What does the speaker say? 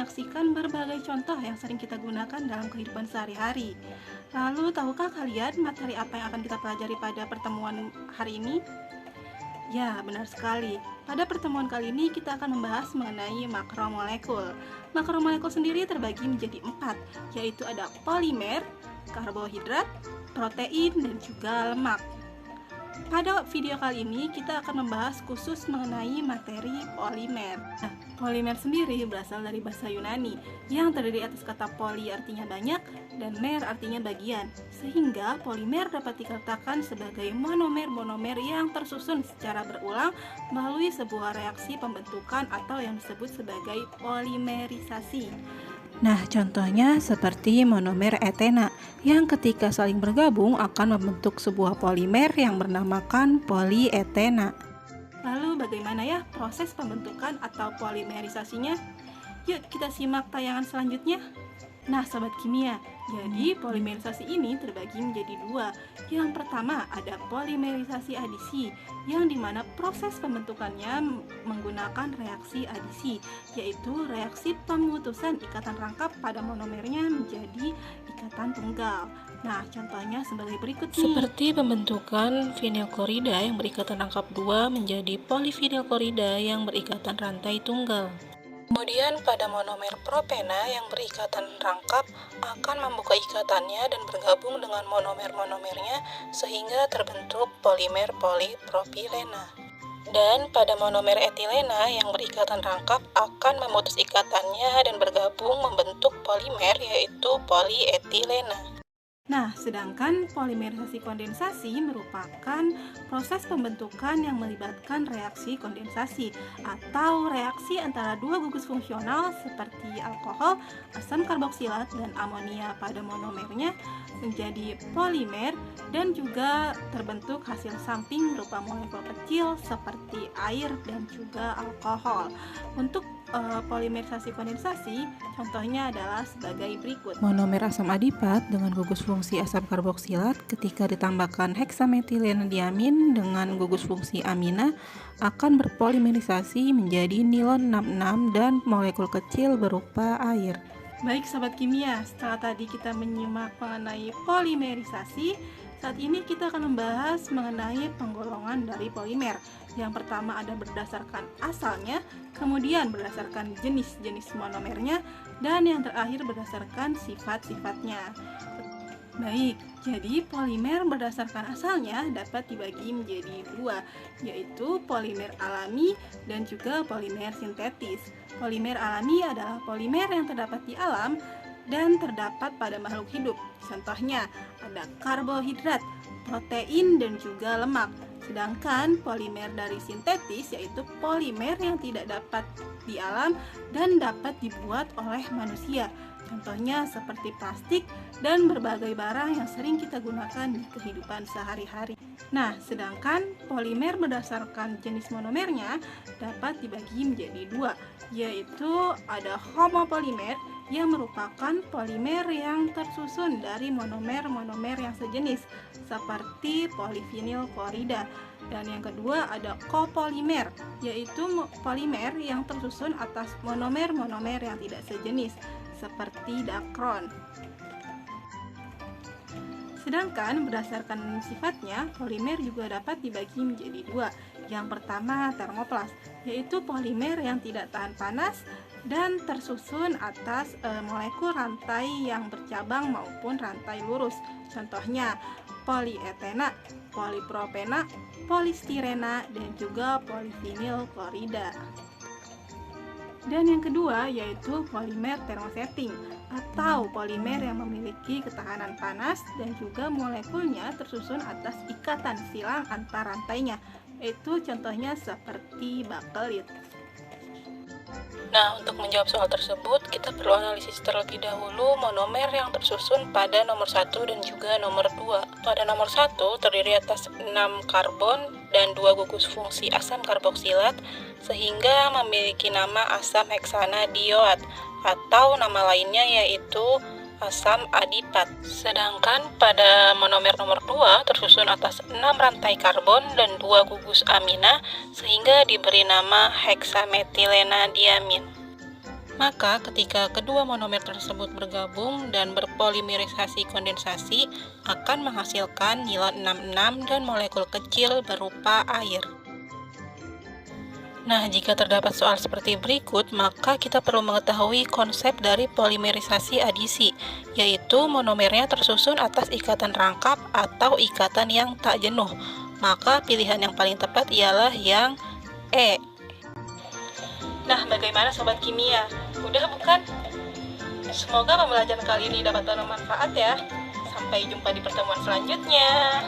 menyaksikan berbagai contoh yang sering kita gunakan dalam kehidupan sehari-hari. Lalu, tahukah kalian materi apa yang akan kita pelajari pada pertemuan hari ini? Ya, benar sekali. Pada pertemuan kali ini kita akan membahas mengenai makromolekul. Makromolekul sendiri terbagi menjadi 4, yaitu ada polimer, karbohidrat, protein, dan juga lemak. Pada video kali ini kita akan membahas khusus mengenai materi polimer. Nah, polimer sendiri berasal dari bahasa Yunani yang terdiri atas kata poli artinya banyak dan mer artinya bagian. Sehingga polimer dapat dikatakan sebagai monomer-monomer yang tersusun secara berulang melalui sebuah reaksi pembentukan atau yang disebut sebagai polimerisasi. Nah, contohnya seperti monomer etena yang ketika saling bergabung akan membentuk sebuah polimer yang bernamakan polietena. Lalu bagaimana ya proses pembentukan atau polimerisasinya? Yuk kita simak tayangan selanjutnya. Nah, sobat kimia, jadi polimerisasi ini terbagi menjadi 2. Yang pertama ada polimerisasi adisi, yang dimana proses pembentukannya menggunakan reaksi adisi, yaitu reaksi pemutusan ikatan rangkap pada monomernya menjadi ikatan tunggal. Nah, contohnya sebagai berikut nih. Seperti pembentukan vinilklorida yang berikatan rangkap 2 menjadi polivinilklorida yang berikatan rantai tunggal. Kemudian pada monomer propena yang berikatan rangkap akan membuka ikatannya dan bergabung dengan monomer-monomernya sehingga terbentuk polimer polipropilena. Dan pada monomer etilena yang berikatan rangkap akan memutus ikatannya dan bergabung membentuk polimer yaitu polietilena. Nah, sedangkan polimerisasi kondensasi merupakan proses pembentukan yang melibatkan reaksi kondensasi atau reaksi antara dua gugus fungsional seperti alkohol, asam karboksilat, dan amonia pada monomernya menjadi polimer dan juga terbentuk hasil samping berupa molekul kecil seperti air dan juga alkohol. Untuk polimerisasi kondensasi contohnya adalah sebagai berikut. Monomer asam adipat dengan gugus fungsi asam karboksilat ketika ditambahkan heksametilenediamin dengan gugus fungsi amina akan berpolimerisasi menjadi nilon 66 dan molekul kecil berupa air. Baik sobat kimia, setelah tadi kita menyimak mengenai polimerisasi, saat ini kita akan membahas mengenai penggolongan dari polimer. Yang pertama ada berdasarkan asalnya, kemudian berdasarkan jenis-jenis monomernya, dan yang terakhir berdasarkan sifat-sifatnya. Baik, jadi polimer berdasarkan asalnya dapat dibagi menjadi 2, yaitu polimer alami dan juga polimer sintetis. Polimer alami adalah polimer yang terdapat di alam dan terdapat pada makhluk hidup. Contohnya ada karbohidrat, protein, dan juga lemak. Sedangkan polimer dari sintetis yaitu polimer yang tidak dapat di alam dan dapat dibuat oleh manusia. Contohnya seperti plastik dan berbagai barang yang sering kita gunakan di kehidupan sehari-hari. Nah, sedangkan polimer berdasarkan jenis monomernya dapat dibagi menjadi 2, yaitu ada homopolimer yang merupakan polimer yang tersusun dari monomer-monomer yang sejenis seperti polivinilklorida. Dan yang kedua ada copolimer, yaitu polimer yang tersusun atas monomer-monomer yang tidak sejenis seperti dakron. Sedangkan berdasarkan sifatnya, polimer juga dapat dibagi menjadi 2. Yang pertama termoplas, yaitu polimer yang tidak tahan panas dan tersusun atas molekul rantai yang bercabang maupun rantai lurus. Contohnya polietena, polipropena, polistirena, dan juga polivinilklorida. Dan yang kedua yaitu polimer termosetting atau polimer yang memiliki ketahanan panas dan juga molekulnya tersusun atas ikatan silang antar rantainya. Itu contohnya seperti bakelit. Nah, untuk menjawab soal tersebut, kita perlu analisis terlebih dahulu monomer yang tersusun pada nomor 1 dan juga nomor 2. Pada nomor 1 terdiri atas 6 karbon dan 2 gugus fungsi asam karboksilat, sehingga memiliki nama asam heksanadioat atau nama lainnya yaitu asam adipat. Sedangkan pada monomer nomor 2 tersusun atas 6 rantai karbon dan 2 gugus amina sehingga diberi nama heksametilenediamin. Maka ketika kedua monomer tersebut bergabung dan berpolimerisasi kondensasi akan menghasilkan nilon 66 dan molekul kecil berupa air. Nah, jika terdapat soal seperti berikut, maka kita perlu mengetahui konsep dari polimerisasi adisi, yaitu monomernya tersusun atas ikatan rangkap atau ikatan yang tak jenuh. Maka pilihan yang paling tepat ialah yang E. Nah, bagaimana Sobat Kimia? Udah bukan? Semoga pembelajaran kali ini dapat bermanfaat ya. Sampai jumpa di pertemuan selanjutnya.